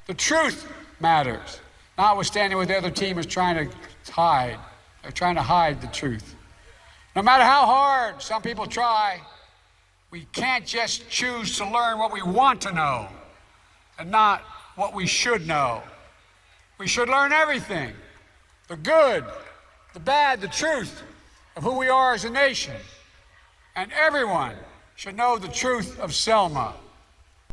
The truth matters, notwithstanding what the other team is trying to hide. They're trying to hide the truth. No matter how hard some people try, we can't just choose to learn what we want to know and not what we should know. We should learn everything, the good, the bad, the truth of who we are as a nation. And everyone should know the truth of Selma.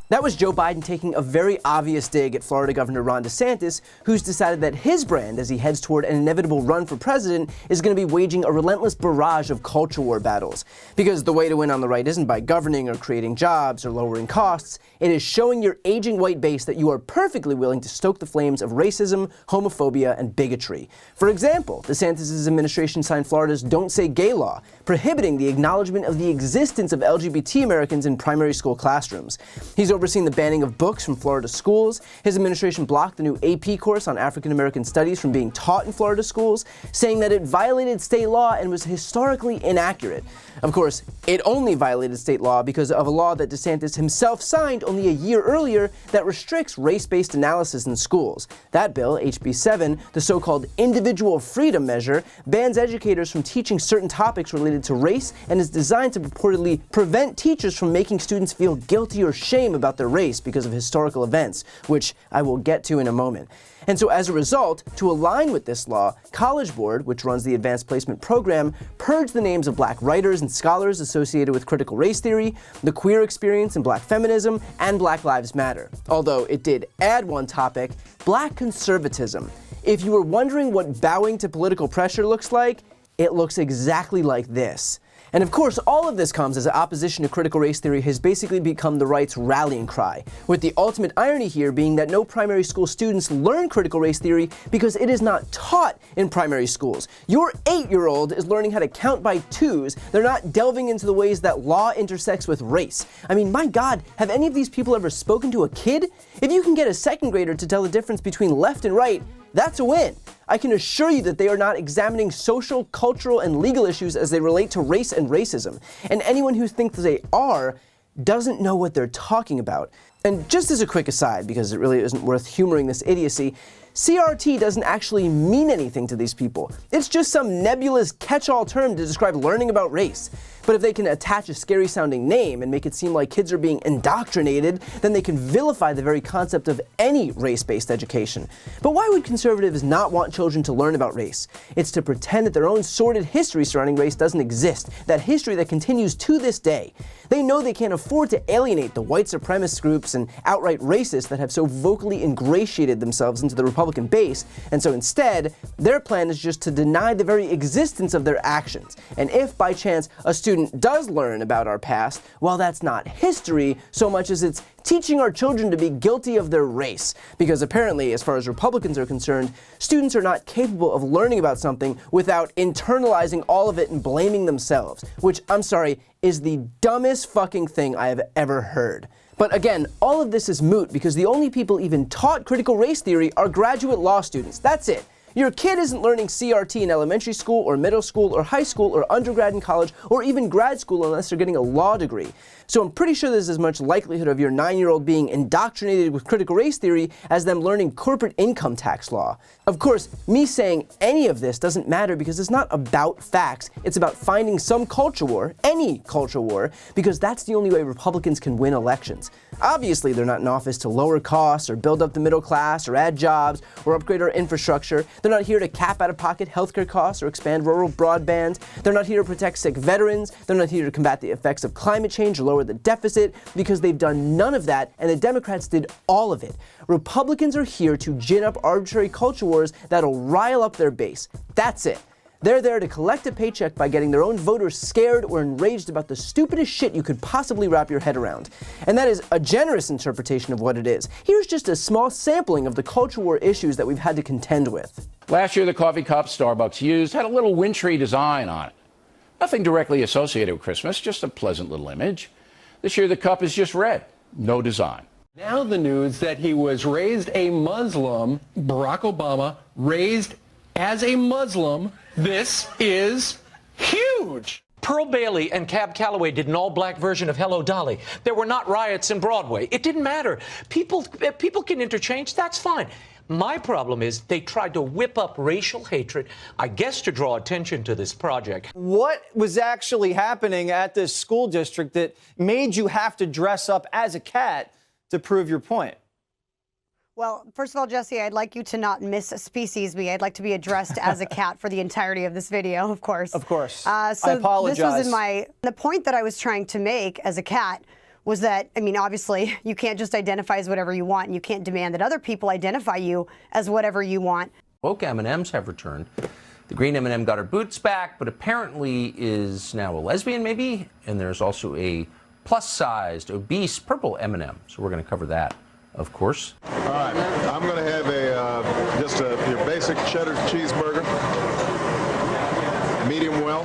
That was Joe Biden taking a very obvious dig at Florida Governor Ron DeSantis, who's decided that his brand, as he heads toward an inevitable run for president, is going to be waging a relentless barrage of culture war battles. Because the way to win on the right isn't by governing or creating jobs or lowering costs, it is showing your aging white base that you are perfectly willing to stoke the flames of racism, homophobia, and bigotry. For example, DeSantis' administration signed Florida's Don't Say Gay law, prohibiting the acknowledgement of the existence of LGBT Americans in primary school classrooms. He's overseeing the banning of books from Florida schools. His administration blocked the new AP course on African American studies from being taught in Florida schools, saying that it violated state law and was historically inaccurate. Of course, it only violated state law because of a law that DeSantis himself signed only a year earlier that restricts race-based analysis in schools. That bill, HB 7, the so-called individual freedom measure, bans educators from teaching certain topics related to race and is designed to purportedly prevent teachers from making students feel guilty or shame about their race because of historical events, which I will get to in a moment. And so as a result, to align with this law, College Board, which runs the advanced placement program, purged the names of black writers and scholars associated with critical race theory, the queer experience in black feminism, and Black Lives Matter. Although it did add one topic, black conservatism. If you were wondering what bowing to political pressure looks like, it looks exactly like this. And of course, all of this comes as opposition to critical race theory has basically become the right's rallying cry, with the ultimate irony here being that no primary school students learn critical race theory because it is not taught in primary schools. Your 8-year-old is learning how to count by twos. They're not delving into the ways that law intersects with race. I mean, my God, have any of these people ever spoken to a kid? If you can get a second grader to tell the difference between left and right, that's a win. I can assure you that they are not examining social, cultural, and legal issues as they relate to race and racism. And anyone who thinks they are doesn't know what they're talking about. And just as a quick aside, because it really isn't worth humoring this idiocy, CRT doesn't actually mean anything to these people. It's just some nebulous catch-all term to describe learning about race. But if they can attach a scary-sounding name and make it seem like kids are being indoctrinated, then they can vilify the very concept of any race-based education. But why would conservatives not want children to learn about race? It's to pretend that their own sordid history surrounding race doesn't exist, that history that continues to this day. They know they can't afford to alienate the white supremacist groups and outright racists that have so vocally ingratiated themselves into the Republican base, and so instead, their plan is just to deny the very existence of their actions. And if, by chance, a student does learn about our past, well, that's not history so much as it's teaching our children to be guilty of their race. Because apparently, as far as Republicans are concerned, students are not capable of learning about something without internalizing all of it and blaming themselves, which, I'm sorry, is the dumbest fucking thing I have ever heard. But again, all of this is moot because the only people even taught critical race theory are graduate law students. That's it. Your kid isn't learning CRT in elementary school or middle school or high school or undergrad in college or even grad school unless they're getting a law degree. So I'm pretty sure there's as much likelihood of your 9-year-old being indoctrinated with critical race theory as them learning corporate income tax law. Of course, me saying any of this doesn't matter because it's not about facts. It's about finding some culture war, any culture war, because that's the only way Republicans can win elections. Obviously, they're not in office to lower costs or build up the middle class or add jobs or upgrade our infrastructure. They're not here to cap out-of-pocket healthcare costs or expand rural broadband. They're not here to protect sick veterans. They're not here to combat the effects of climate change or lower the deficit, because they've done none of that, and the Democrats did all of it. Republicans are here to gin up arbitrary culture wars that'll rile up their base. That's it. They're there to collect a paycheck by getting their own voters scared or enraged about the stupidest shit you could possibly wrap your head around. And that is a generous interpretation of what it is. Here's just a small sampling of the culture war issues that we've had to contend with. Last year, the coffee cup Starbucks used had a little wintry design on it. Nothing directly associated with Christmas, just a pleasant little image. This year, the cup is just red, no design. Now the news that he was raised a Muslim, Barack Obama, raised as a Muslim. This is huge. Pearl Bailey and Cab Calloway did an all-black version of Hello, Dolly. There were not riots in Broadway. It didn't matter. People can interchange. That's fine. My problem is they tried to whip up racial hatred, I guess to draw attention to this project. What was actually happening at this school district that made you have to dress up as a cat to prove your point? Well, first of all, Jesse, I'd like you to not misspecies me. I'd like to be addressed as a cat for the entirety of this video, of course. Of course. So I apologize. This was the point that I was trying to make as a cat was that, I mean, obviously, you can't just identify as whatever you want, and you can't demand that other people identify you as whatever you want. Woke M&Ms have returned. The green M&M got her boots back, but apparently is now a lesbian, maybe. And there's also a plus-sized, obese purple M&M. So we're going to cover that, of course. All right, I'm going to have your basic cheddar cheeseburger, medium well.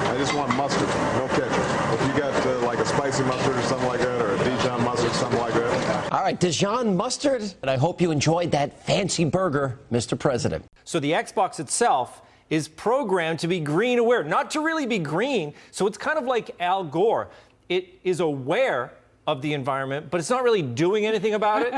I just want mustard, no ketchup. If you got like a spicy mustard or something like that, or a Dijon mustard, something like that. All right, Dijon mustard. And I hope you enjoyed that fancy burger, Mr. President. So the Xbox itself is programmed to be green aware, not to really be green. So it's kind of like Al Gore. It is aware of the environment, but it's not really doing anything about it.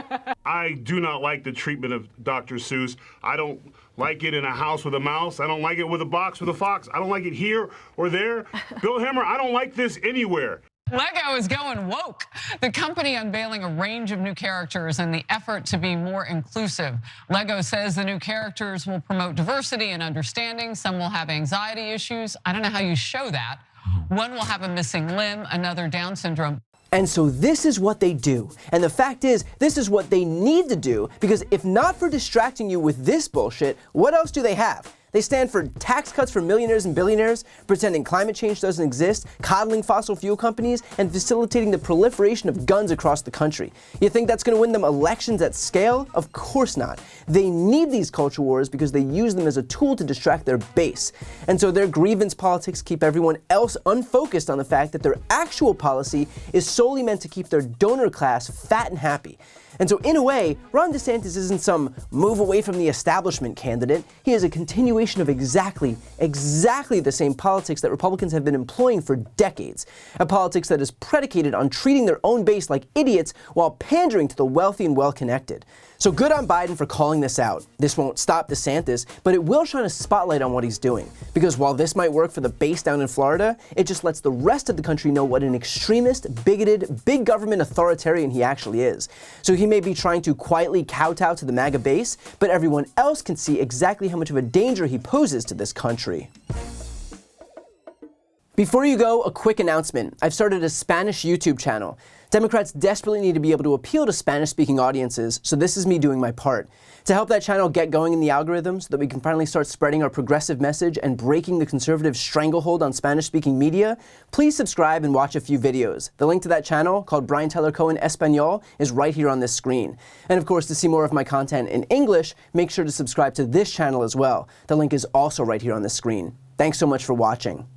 I do not like the treatment of Dr. Seuss. I don't like it in a house with a mouse. I don't like it with a box with a fox. I don't like it here or there. Bill Hemmer, I don't like this anywhere. Lego is going woke. The company unveiling a range of new characters in the effort to be more inclusive. Lego says the new characters will promote diversity and understanding. Some will have anxiety issues. I don't know how you show that. One will have a missing limb, another Down syndrome. And so this is what they do. And the fact is, this is what they need to do, because if not for distracting you with this bullshit, what else do they have? They stand for tax cuts for millionaires and billionaires, pretending climate change doesn't exist, coddling fossil fuel companies, and facilitating the proliferation of guns across the country. You think that's going to win them elections at scale? Of course not. They need these culture wars because they use them as a tool to distract their base. And so their grievance politics keep everyone else unfocused on the fact that their actual policy is solely meant to keep their donor class fat and happy. And so in a way, Ron DeSantis isn't some move away from the establishment candidate. He is a continuation of exactly the same politics that Republicans have been employing for decades. A politics that is predicated on treating their own base like idiots while pandering to the wealthy and well-connected. So good on Biden for calling this out. This won't stop DeSantis, but it will shine a spotlight on what he's doing. Because while this might work for the base down in Florida, it just lets the rest of the country know what an extremist, bigoted, big government authoritarian he actually is. So he may be trying to quietly kowtow to the MAGA base, but everyone else can see exactly how much of a danger he poses to this country. Before you go, a quick announcement. I've started a Spanish YouTube channel. Democrats desperately need to be able to appeal to Spanish-speaking audiences, so this is me doing my part. To help that channel get going in the algorithm so that we can finally start spreading our progressive message and breaking the conservative stranglehold on Spanish-speaking media, please subscribe and watch a few videos. The link to that channel, called Brian Tyler Cohen Espanol, is right here on this screen. And of course, to see more of my content in English, make sure to subscribe to this channel as well. The link is also right here on this screen. Thanks so much for watching.